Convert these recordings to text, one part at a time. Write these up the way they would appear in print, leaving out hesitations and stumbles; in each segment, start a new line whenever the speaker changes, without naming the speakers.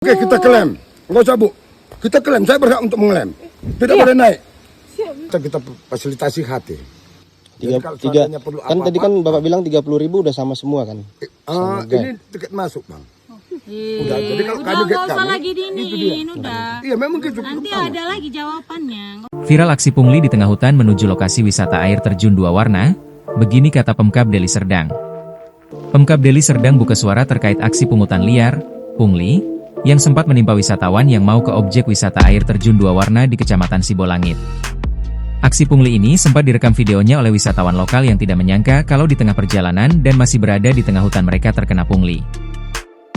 Oke, kita klaim. Nggak usah, Bu. Kita klaim. Saya berhak untuk mengelem. Tidak boleh naik. Kita fasilitasi hati. Jadi kalau seandainya perlu
Kan tadi kan Bapak bilang 30.000 udah sama semua kan?
ini tiket masuk, Bang. Udah, jadi kalau kami
nggak usah
kami,
lagi diinin, udah.
Iya, memang gitu.
Nanti ada lagi jawabannya.
Viral aksi pungli di tengah hutan menuju lokasi wisata air terjun dua warna, begini kata Pemkab Deli Serdang. Pemkab Deli Serdang buka suara terkait aksi pungutan liar, pungli, yang sempat menimpa wisatawan yang mau ke objek wisata air terjun dua warna di Kecamatan Sibolangit. Aksi pungli ini sempat direkam videonya oleh wisatawan lokal yang tidak menyangka kalau di tengah perjalanan dan masih berada di tengah hutan mereka terkena pungli.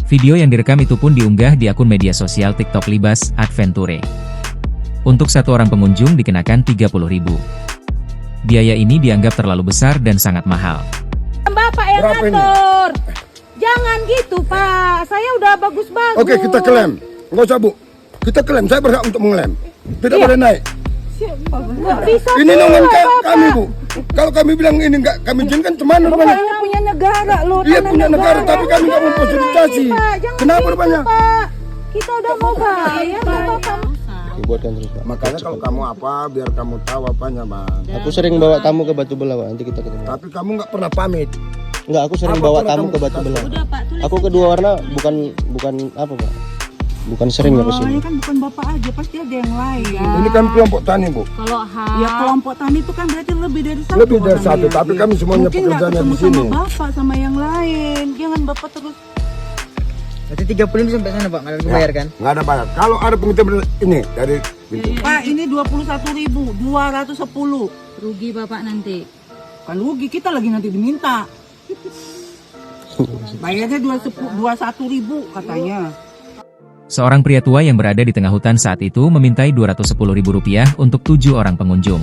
Video yang direkam itu pun diunggah di akun media sosial TikTok Libas Adventure. Untuk satu orang pengunjung dikenakan 30.000. Biaya ini dianggap terlalu besar dan sangat mahal.
Bapak yang
Berapa ini?
ngatur. Jangan gitu, Pak. Saya udah bagus-bagus.
Oke, kita klaim. Nggak usah, Bu. Kita klaim. Saya berhak untuk mengelem. Tidak boleh naik.
Nggak bisa.
Ini
Bu,
nongan
Bapak.
kami, Bu. Kalau kami bilang ini nggak kami izinkan, cuman rupanya.
Bapak punya negara loh.
Iya,
tanah
punya negara, tapi kami nggak memfasilitasi.
Pak, jangan
Kenapa
gitu,
rupanya?
Pak. Kita udah mau bayar, Bapak.
Dibuatkan terus Pak.
Makanya kalau kamu apa, biar kamu tahu apanya, Bang.
Aku sering bawa tamu ke Batu Belah Pak, nanti kita ketemu.
Tapi kamu nggak pernah pamit.
Enggak, aku sering
Apa
bawa
pernah
tamu
kamu
ke Batu
kasih?
Belah.
Udah, Pak, tulis
Aku kedua warna bukan apa Pak? Bukan sering ya kesini.
Ini kan bukan bapak aja, pasti ada yang lain.
Ini kan kelompok tani, Bu.
Kalau
Ya kelompok tani itu kan berarti lebih dari satu.
Lebih dari
orangnya.
satu, tapi kami semuanya
Mungkin nggak
pekerjaannya
ketemu
di sini.
sama bapak sama yang lain. Jangan bapak terus.
Berarti 30 sampai sana Pak, nggak ada bayar kan?
Nggak ada bayar. Kalau ada penghitungan ini dari pintu.
Pak ini 21.210.
rugi Bapak nanti.
Kan rugi kita lagi nanti diminta. Bayarnya 21.000 katanya.
Seorang pria tua yang berada di tengah hutan saat itu memintai Rp210.000 untuk 7 orang pengunjung.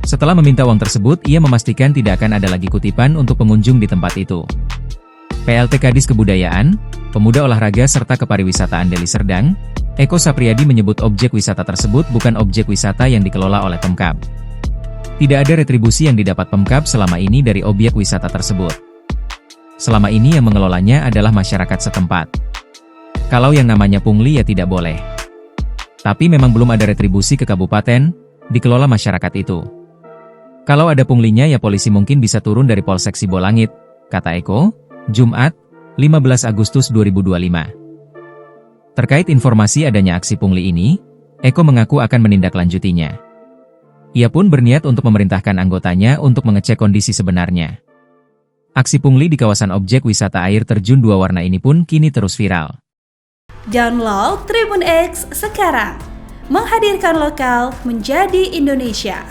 Setelah meminta uang tersebut, ia memastikan tidak akan ada lagi kutipan untuk pengunjung di tempat itu. PLT Kadis Kebudayaan, Pemuda Olahraga serta Kepariwisataan Deli Serdang, Eko Sapriyadi menyebut objek wisata tersebut bukan objek wisata yang dikelola oleh Pemkab. Tidak ada retribusi yang didapat Pemkab selama ini dari objek wisata tersebut. Selama ini yang mengelolanya adalah masyarakat setempat. Kalau yang namanya pungli ya tidak boleh. Tapi memang belum ada retribusi ke kabupaten, dikelola masyarakat itu. Kalau ada punglinya ya polisi mungkin bisa turun dari Polsek Sibolangit, kata Eko, Jumat, 15 Agustus 2025. Terkait informasi adanya aksi pungli ini, Eko mengaku akan menindaklanjutinya. Ia pun berniat untuk memerintahkan anggotanya untuk mengecek kondisi sebenarnya. Aksi pungli di kawasan objek wisata air terjun dua warna ini pun kini terus viral.
Download Tribun X sekarang, menghadirkan lokal menjadi Indonesia.